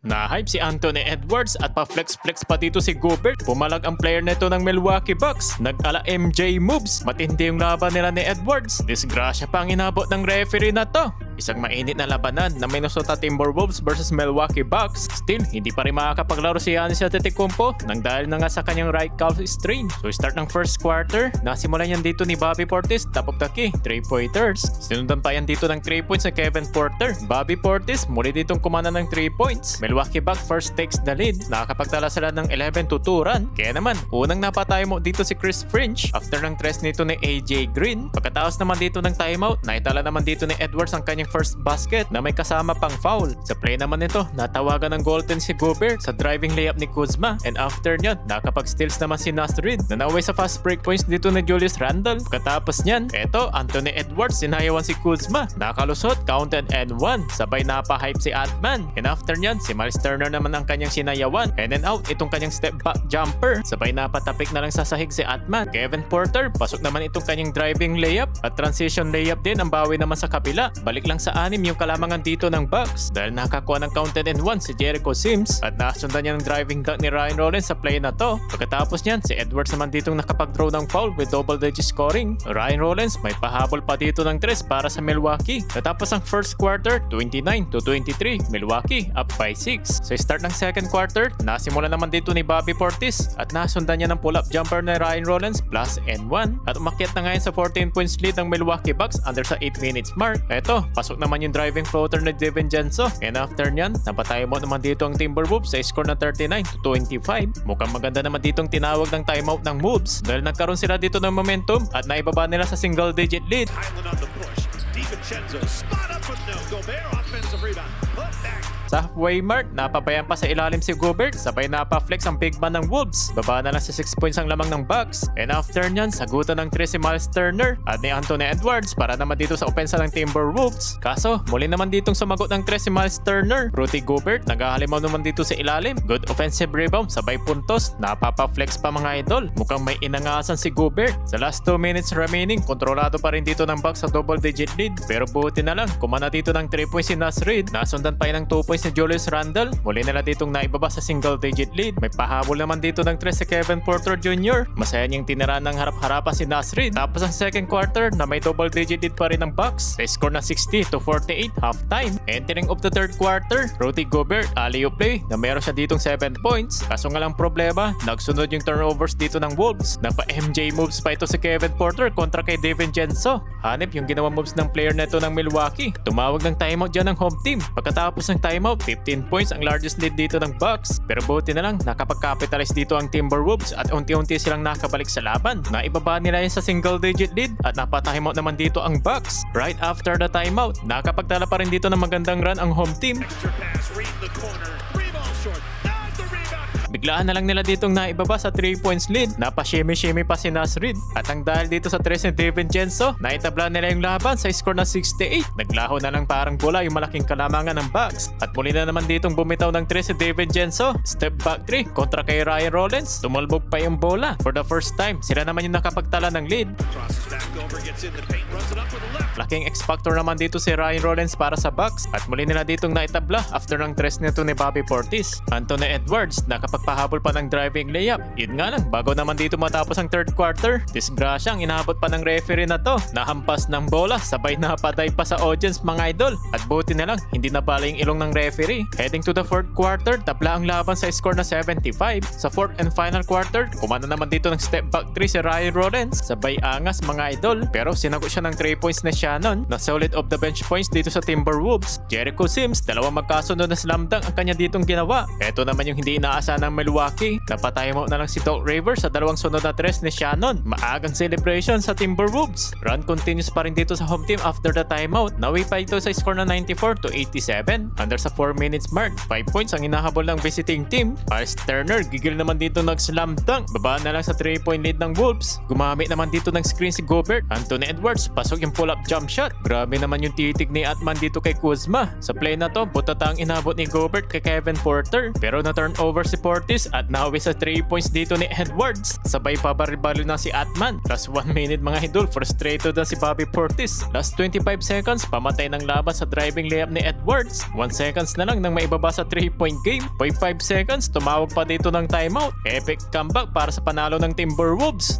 Na-hype si Anthony Edwards at pa-flex-flex pa dito si Gobert. Pumalag ang player nito ng Milwaukee Bucks. Nag-ala MJ moves. Matindi yung laban nila ni Edwards. Disgrasya pa ang inabot ng referee na to. Isang mainit na labanan na Minnesota Timberwolves versus Milwaukee Bucks. Still, hindi pa rin makakapaglaro si Giannis Antetokounmpo nang dahil na nga sa kanyang right calf strain. So start ng first quarter, nasimulan yan dito ni Bobby Portis, top of the key, 3-pointers. Sinundan pa yan dito ng 3 points ni Kevin Porter. Bobby Portis muli ditong kumana ng 3 points. Milwaukee Bucks first takes the lead. Nakakapagtala sila ng 11-2 run. Kaya naman, unang napatay mo dito si Chris Fringe after ng tres nito ni AJ Green. Pagkatapos naman dito ng timeout, naitala naman dito ni Edwards ang kanyang first basket na may kasama pang foul. Sa play naman nito, natawagan ng Golden si Gobert sa driving layup ni Kuzma, and after nyan, nakapag-steals naman si Naz Reid na naway sa fast break points dito ni Julius Randle. Pagkatapos nyan, eto, Anthony Edwards sinayawan si Kuzma. Nakalusot, counted and one. Sabay napahype si Ant-Man. And after nyan, si Miles Turner naman ang kanyang sinayawan. And then out, itong kanyang step back jumper. Sabay napatapik na lang sa sahig si Ant-Man. Kevin Porter, pasok naman itong kanyang driving layup at transition layup din ang bawi naman sa kapila. Balik lang sa anim yung kalamangan dito ng Bucks dahil nakakuha ng counted and one si Jericho Sims at nasundan niya ng driving dunk ni Ryan Rollins sa play na to. Pagkatapos niyan, si Edwards naman ditong nakapag-draw ng foul with double-digit scoring. Ryan Rollins may pahabol pa dito ng tres para sa Milwaukee. Natapos ang first quarter, 29-23. Milwaukee up by 6. Sa start ng second quarter, nasimula naman dito ni Bobby Portis at nasundan niya ng pull-up jumper ni Ryan Rollins plus and 1 at umakyat na ngayon sa 14 points lead ng Milwaukee Bucks under sa 8 minutes mark. Eto, pasok naman yung driving floater ni DiVincenzo, and after nyan, napatay mo naman dito ang Timberwolves sa score na 39-25. Mukhang maganda naman ditong tinawag ng timeout ng moves dahil nagkaroon sila dito ng momentum at naibaba nila sa single digit lead. Highland on the push. DiVincenzo spot up from no. Gobert offensive rebound. Put back. Sa halfway mark, napabayan pa sa ilalim si Gobert, sabay napaflex ang big man ng Wolves. Baba na lang sa 6 points ang lamang ng Bucks. And after nyan, sagutan ng 3 si Miles Turner at ni Anthony Edwards para naman dito sa opensa ng Timberwolves. Kaso, muli naman ditong sumagot ng 3 si Miles Turner. Rudy Gobert, naghahalimaw naman dito sa ilalim. Good offensive rebound, sabay puntos, napapaflex pa mga idol. Mukhang may inangasan si Gobert. Sa last 2 minutes remaining, kontrolado pa rin dito ng Bucks sa double digit lead. Pero buti na lang, kumana dito ng 3 points si Naz Reid. Nasundan pa yun ng 2 points ni Julius Randle. Muli nila ditong naibaba sa single digit lead. May pahabol naman dito ng 3 si Kevin Porter Jr. Masaya niyang tinira ng harap-harapan si Naz Reid. Tapos ang second quarter na may double digit lead pa rin ng Bucks. Sa score na 60-48 halftime. Entering of the third quarter, Rudy Gobert alley-oop play na meron siya ditong 7 points. Kaso nga lang problema, nagsunod yung turnovers dito ng Wolves. Napa-MJ moves pa ito si Kevin Porter kontra kay DiVincenzo. Hanip yung ginawa moves ng player neto ng Milwaukee. Tumawag ng timeout dyan ng home team. Pagkatapos ng timeout, 15 points ang largest lead dito ng Bucks. Pero buti na lang, nakapag-capitalize dito ang Timberwolves at unti-unti silang nakabalik sa laban. Naibaba nila yun sa single digit lead at napatimeout naman dito ang Bucks. Right after the timeout, nakapagtala pa rin dito ng magandang run ang home team. Extra pass. Read the corner. Rebound short. Not the rebound. Biglaan na lang nila ditong naibaba sa 3 points lead. Napashimmy-shimmy pa si Naz Reid. At ang dahil dito sa 3 ni DiVincenzo, naitabla nila yung laban sa score na 68. Naglaho na lang parang bola yung malaking kalamangan ng Bucks. At muli na naman ditong bumitaw ng 3 si DiVincenzo. Step back 3 kontra kay Ryan Rollins. Tumalbog pa yung bola. For the first time, sila naman yung nakapagtala ng lead. Crosses back over. Gets in the paint. Runs it up with the left. Laking X-factor naman dito si Ryan Rollins para sa Bucks. At muli nila ditong naitabla after ng 3 nito ni Bobby Portis. Anthony Edwards, nakapagpahabol pa ng driving layup. Yun nga lang, bago naman dito matapos ang third quarter, disgrasya ang inabot pa ng referee na to. Nahampas ng bola, sabay napaday pa sa audience mga idol. At buti na lang, hindi napala yung ilong ng referee. Heading to the fourth quarter, tabla ang laban sa score na 75. Sa fourth and final quarter, kumana naman dito ng step back 3 si Ryan Rollins. Sabay angas mga idol. Pero sinagot siya ng 3 points na Shannon na solid of the bench points dito sa Timberwolves. Jericho Sims, dalawang magkasunod na slam dunk ang kanya ditong ginawa. Ito naman yung hindi inaasahan ng Milwaukee. Napatay mo na lang si Doc Rivers sa dalawang sunod na tres ni Shannon. Maagang celebration sa Timberwolves. Run continues pa rin dito sa home team after the timeout. Nawi pa ito sa score na 94-87. Under sa 4 minutes mark, 5 points ang hinahabol ng visiting team. Miles Turner, gigil naman dito nag-slam dunk. Baba na lang sa 3-point lead ng Wolves. Gumamit naman dito ng screen si Gobert. Anthony Edwards, pasok yung pull-up jump shot. Grabe naman yung titig ni Atman dito kay Kuzma. Sa play na to, butata ang inabot ni Gobert kay Kevin Porter. Pero na-turnover si Porter Portis at nahawi sa 3 points dito ni Edwards. Sabay pa baril-baril na si Atman. Last 1 minute mga idol, frustrated na si Bobby Portis. Last 25 seconds, pamatay ng laban sa driving layup ni Edwards. 1 seconds na lang nang maibaba sa 3-point game. 5 seconds, tumawag pa dito ng timeout. Epic comeback para sa panalo ng Timberwolves.